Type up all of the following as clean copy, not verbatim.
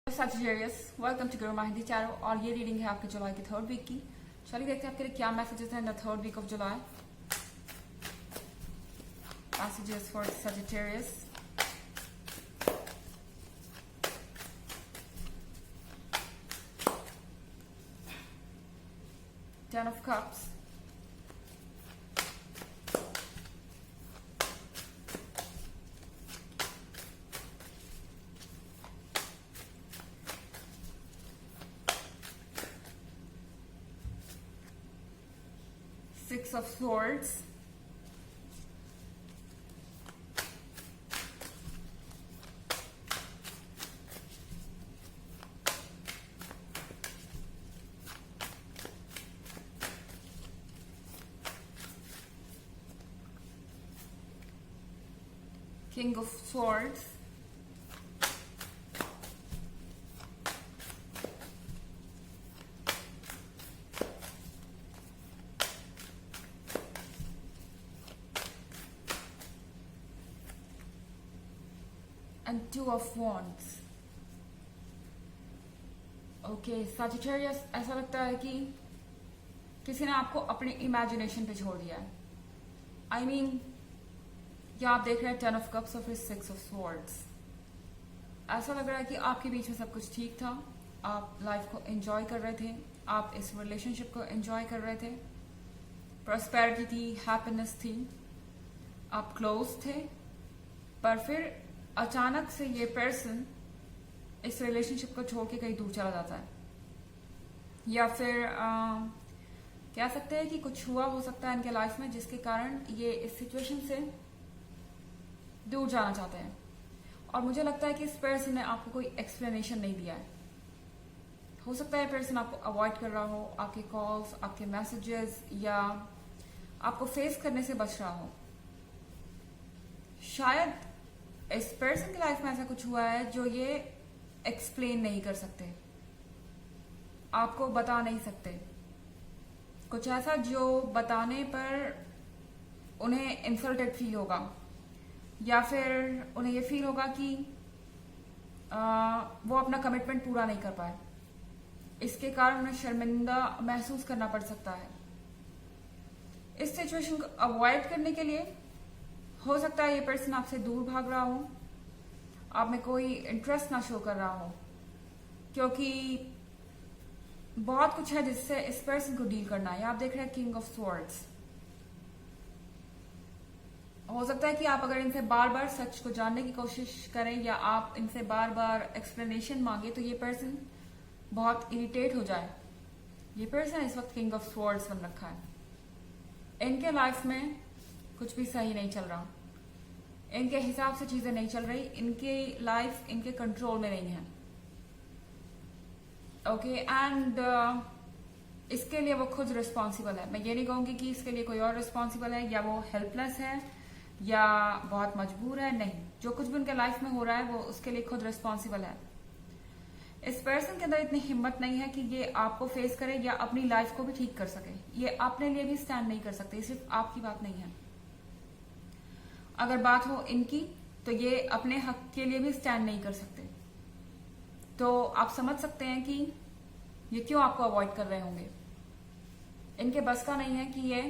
Sagittarius, welcome to Guru माहिंदी tarot और ये reading है आपके जुलाई के थर्ड वीक की। चलिए देखते हैं आपके लिए क्या मैसेजेस हैं in the third week of July. Messages for Sagittarius। Ten of Cups, Six of Swords, King of Swords, and Two of Wands। Okay Sagittarius, ऐसा लगता है कि किसी ने आपको अपनी इमेजिनेशन पे छोड़ दिया है। आई मीन या आप देख रहे हैं 10 of Cups और फिर 6 of Swords। ऐसा लग रहा है कि आपके बीच में सब कुछ ठीक था, आप लाइफ को एंजॉय कर रहे थे, आप इस रिलेशनशिप को एंजॉय कर रहे थे, प्रॉस्पेरिटी थी, हैप्पीनेस थी, आप क्लोज थे। पर फिर अचानक से ये पर्सन इस रिलेशनशिप को छोड़ के कहीं दूर चला जाता है, या फिर कह सकते हैं कि कुछ हुआ हो सकता है इनके लाइफ में जिसके कारण ये इस सिचुएशन से दूर जाना चाहते हैं। और मुझे लगता है कि इस पर्सन ने आपको कोई एक्सप्लेनेशन नहीं दिया है। हो सकता है पर्सन आपको अवॉइड कर रहा हो, आपके कॉल्स, आपके मैसेजेस, या आपको फेस करने से बच रहा हो। शायद इस पर्सन की लाइफ में ऐसा कुछ हुआ है जो ये एक्सप्लेन नहीं कर सकते, आपको बता नहीं सकते। कुछ ऐसा जो बताने पर उन्हें इंसल्टेड फील होगा, या फिर उन्हें ये फील होगा कि वो अपना कमिटमेंट पूरा नहीं कर पाए। इसके कारण उन्हें शर्मिंदा महसूस करना पड़ सकता है। इस सिचुएशन को अवॉइड करने के लिए हो सकता है ये पर्सन आपसे दूर भाग रहा हो, आप में कोई इंटरेस्ट ना शो कर रहा हो, क्योंकि बहुत कुछ है जिससे इस पर्सन को डील करना है। आप देख रहे हैं किंग ऑफ स्वॉर्ड्स। हो सकता है कि आप अगर इनसे बार बार सच को जानने की कोशिश करें या आप इनसे बार बार एक्सप्लेनेशन मांगे तो ये पर्सन बहुत इरिटेट हो जाए। ये पर्सन इस वक्त किंग ऑफ स्वॉर्ड्स बन रखा है। इनके लाइफ में कुछ भी सही नहीं चल रहा, इनके हिसाब से चीजें नहीं चल रही, इनकी लाइफ इनके कंट्रोल में नहीं है। ओके एंड इसके लिए वो खुद रिस्पॉन्सिबल है। मैं ये नहीं कहूंगी कि इसके लिए कोई और रिस्पॉन्सिबल है, या वो हेल्पलेस है, या बहुत मजबूर है। नहीं, जो कुछ भी उनके लाइफ में हो रहा है वो उसके लिए खुद रिस्पॉन्सिबल है। इस पर्सन के अंदर इतनी हिम्मत नहीं है कि ये आपको फेस करे या अपनी लाइफ को भी ठीक कर सके। ये अपने लिए भी स्टैंड नहीं कर सकते। सिर्फ आपकी बात नहीं है, अगर बात हो इनकी तो ये अपने हक के लिए भी स्टैंड नहीं कर सकते। तो आप समझ सकते हैं कि ये क्यों आपको अवॉइड कर रहे होंगे। इनके बस का नहीं है कि ये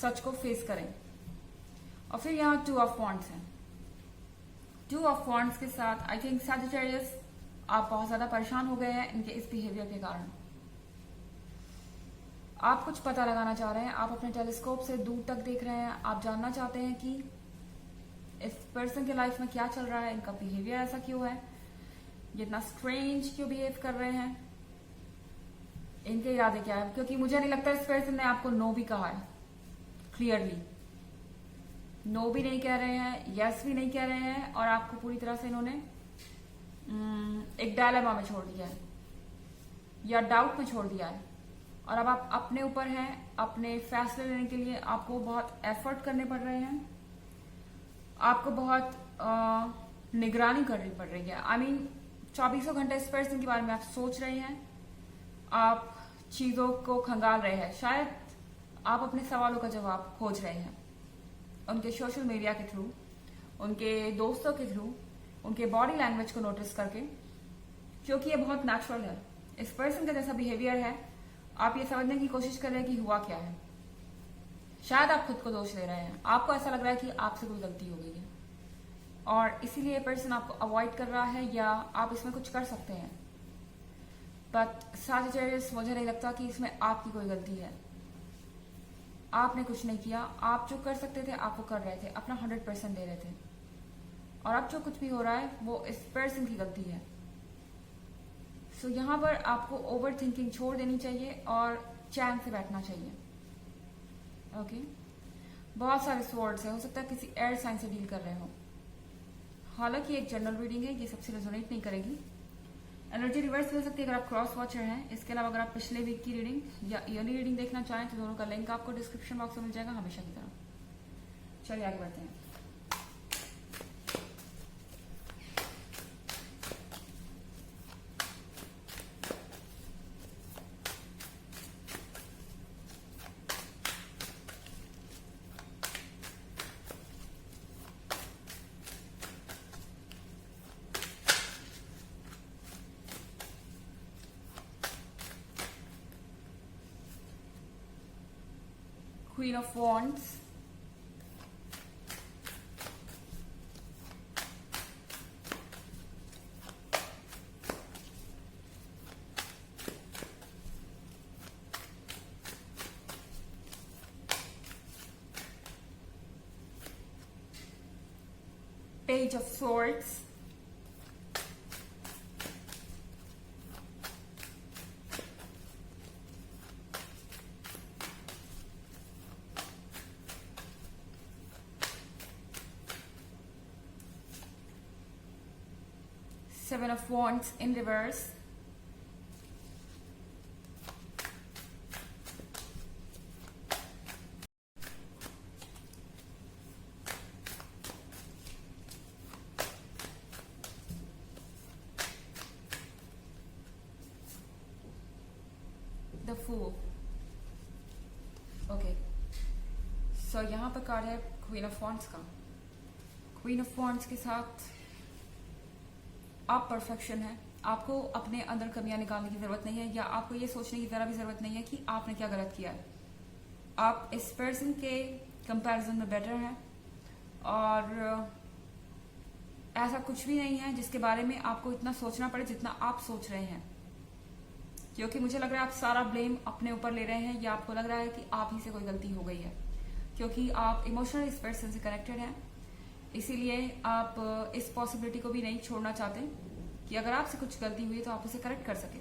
सच को फेस करें। और फिर यहाँ 2 ऑफ वॉन्ड्स है। 2 ऑफ वॉन्ड्स के साथ आई थिंक Sagittarius आप बहुत ज्यादा परेशान हो गए हैं इनके इस बिहेवियर के कारण। आप कुछ पता लगाना चाह रहे हैं, आप अपने टेलीस्कोप से दूर तक देख रहे हैं। आप जानना चाहते हैं कि इस पर्सन के लाइफ में क्या चल रहा है, इनका बिहेवियर ऐसा क्यों है, ये इतना स्ट्रेंज क्यों बिहेव कर रहे हैं, इनके इरादे क्या है। क्योंकि मुझे नहीं लगता इस पर्सन ने आपको नो भी कहा है क्लियरली। नो भी नहीं कह रहे हैं, यस भी नहीं कह रहे हैं, और आपको पूरी तरह से इन्होंने एक डायलेमा में छोड़ दिया है या डाउट में छोड़ दिया है। और अब आप अपने ऊपर हैं, अपने फैसले लेने के लिए आपको बहुत एफर्ट करने पड़ रहे हैं, आपको बहुत निगरानी करनी पड़ रही है। आई मीन 24 घंटे इस पर्सन के बारे में आप सोच रहे हैं, आप चीजों को खंगाल रहे हैं। शायद आप अपने सवालों का जवाब खोज रहे हैं उनके सोशल मीडिया के थ्रू, उनके दोस्तों के थ्रू, उनके बॉडी लैंग्वेज को नोटिस करके, क्योंकि ये बहुत नेचुरल है। इस पर्सन का जैसा बिहेवियर है, आप ये समझने की कोशिश कर रहे हैं कि हुआ क्या है। शायद आप खुद को दोष दे रहे हैं, आपको ऐसा लग रहा है कि आपसे कोई गलती हो गई है और इसीलिए ये पर्सन आपको अवॉइड कर रहा है, या आप इसमें कुछ कर सकते हैं। बट सैजिटेरियस, मुझे नहीं लगता कि इसमें आपकी कोई गलती है। आपने कुछ नहीं किया, आप जो कर सकते थे आप वो कर रहे थे, अपना 100% दे रहे थे। और अब जो कुछ भी हो रहा है वो इस पर्सन की गलती है। सो यहाँ पर आपको ओवर थिंकिंग छोड़ देनी चाहिए और चैन से बैठना चाहिए। ओके, बहुत सारे स्वर्ड्स है, हो सकता है किसी एयर साइन से डील कर रहे हो। हालांकि एक जनरल रीडिंग है, ये सबसे रेजोनेट नहीं करेगी। एनर्जी रिवर्स हो सकती है अगर आप क्रॉस वॉचर हैं। इसके अलावा अगर आप पिछले वीक की रीडिंग या ईयरली रीडिंग देखना चाहें तो दोनों का लिंक आपको डिस्क्रिप्शन बॉक्स में मिल जाएगा, हमेशा की तरह। चलिए आगे बढ़ते हैं। Queen of Wands, Page of Swords, Seven of Wands in reverse, The Fool. Okay, so यहाँ पर कार्ड है क्वीन ऑफ वॉन्ड्स का। क्वीन ऑफ वॉन्ड्स के साथ आप परफेक्शन है, आपको अपने अंदर कमियां निकालने की जरूरत नहीं है, या आपको ये सोचने की जरा भी जरूरत नहीं है कि आपने क्या गलत किया है। आप इस पर्सन के कंपैरिजन में बेटर हैं और ऐसा कुछ भी नहीं है जिसके बारे में आपको इतना सोचना पड़े जितना आप सोच रहे हैं। क्योंकि मुझे लग रहा है आप सारा ब्लेम अपने ऊपर ले रहे हैं, या आपको लग रहा है कि आप ही से कोई गलती हो गई है, क्योंकि आप इमोशनल इस पर्सन से कनेक्टेड हैं। इसीलिए आप इस पॉसिबिलिटी को भी नहीं छोड़ना चाहते कि अगर आपसे कुछ गलती हुई तो आप उसे करेक्ट कर सके।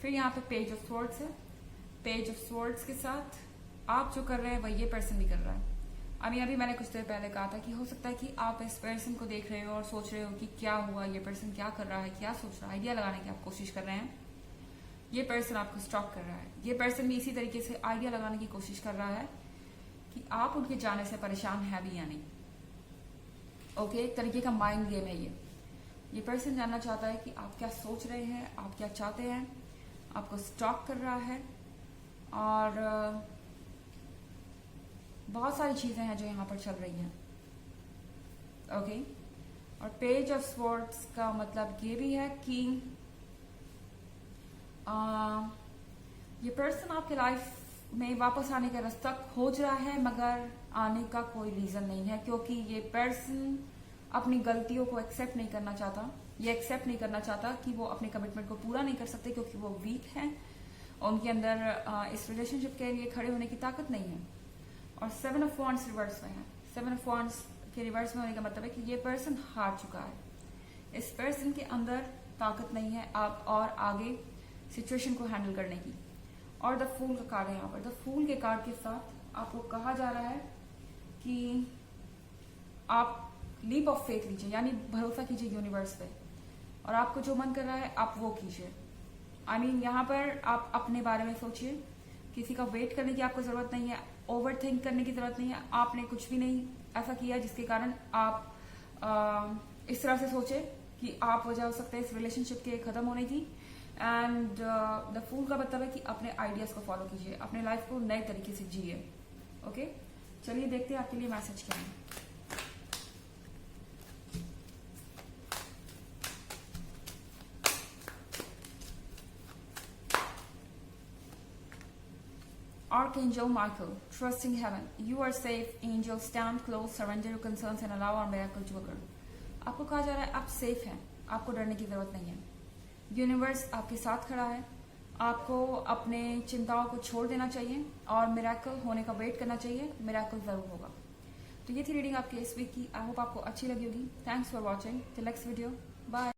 फिर यहाँ पे पेज ऑफ स्वॉर्ड्स है। पेज ऑफ स्वॉर्ड्स के साथ आप जो कर रहे हैं वही ये पर्सन भी कर रहा है। अभी मैंने कुछ देर पहले कहा था कि हो सकता है कि आप इस पर्सन को देख रहे हो और सोच रहे हो कि क्या हुआ, ये पर्सन क्या कर रहा है, क्या सोच रहा है, आइडिया लगाने की आप कोशिश कर रहे हैं। ये पर्सन आपको स्टॉक कर रहा है। ये पर्सन भी इसी तरीके से आइडिया लगाने की कोशिश कर रहा है कि आप उनके जाने से परेशान है भी या नहीं। ओके, एक तरीके का माइंड गेम है ये पर्सन जानना चाहता है कि आप क्या सोच रहे हैं, आप क्या चाहते हैं, आपको स्टॉक कर रहा है। और बहुत सारी चीजें हैं जो यहाँ पर चल रही हैं। ओके, और पेज ऑफ स्वॉर्ड्स का मतलब ये भी है कि ये पर्सन आपके लाइफ में वापस आने का रास्ता खोज रहा है, मगर आने का कोई रीजन नहीं है, क्योंकि ये पर्सन अपनी गलतियों को एक्सेप्ट नहीं करना चाहता। ये एक्सेप्ट नहीं करना चाहता कि वो अपने कमिटमेंट को पूरा नहीं कर सकते, क्योंकि वो वीक हैं और उनके अंदर इस रिलेशनशिप के लिए खड़े होने की ताकत नहीं है। और 7 ऑफ वॉन्ड्स रिवर्स में है। 7 ऑफ वॉन्ड्स के रिवर्स में होने का मतलब है कि ये पर्सन हार चुका है। इस पर्सन के अंदर ताकत नहीं है आप और आगे सिचुएशन को हैंडल करने की। और द फूल का कार्ड है यहाँ पर। द फूल के कार्ड के साथ आपको कहा जा रहा है कि आप लीप ऑफ फेथ लीजिए, यानी भरोसा कीजिए यूनिवर्स पे, और आपको जो मन कर रहा है आप वो कीजिए। यहाँ पर आप अपने बारे में सोचिए, किसी का वेट करने की आपको जरूरत नहीं है, ओवर थिंक करने की जरूरत नहीं है। आपने कुछ भी नहीं ऐसा किया जिसके कारण आप इस तरह से सोचे कि आप वजह हो सकते हैं इस रिलेशनशिप के खत्म होने की। एंड द फूल का मतलब है कि अपने आइडियाज को फॉलो कीजिए, अपने लाइफ को नए तरीके से जिए। ओके, चलिए देखते हैं आपके लिए मैसेज क्या है। Archangel Michael, trusting heaven. You are safe. Angel, stand close, surrender your concerns and allow our miracle to occur. आपको कहा जा रहा है आप सेफ हैं, आपको डरने की जरूरत नहीं है. यूनिवर्स आपके साथ खड़ा है. आपको अपने चिंताओं को छोड़ देना चाहिए और मिरेकल होने का वेट करना चाहिए. मिरेकल जरूर होगा. तो ये थी रीडिंग आपकी इस वीक की. आई होप आपको अच्छी लगी होगी. Thanks for watching. Till next video. Bye.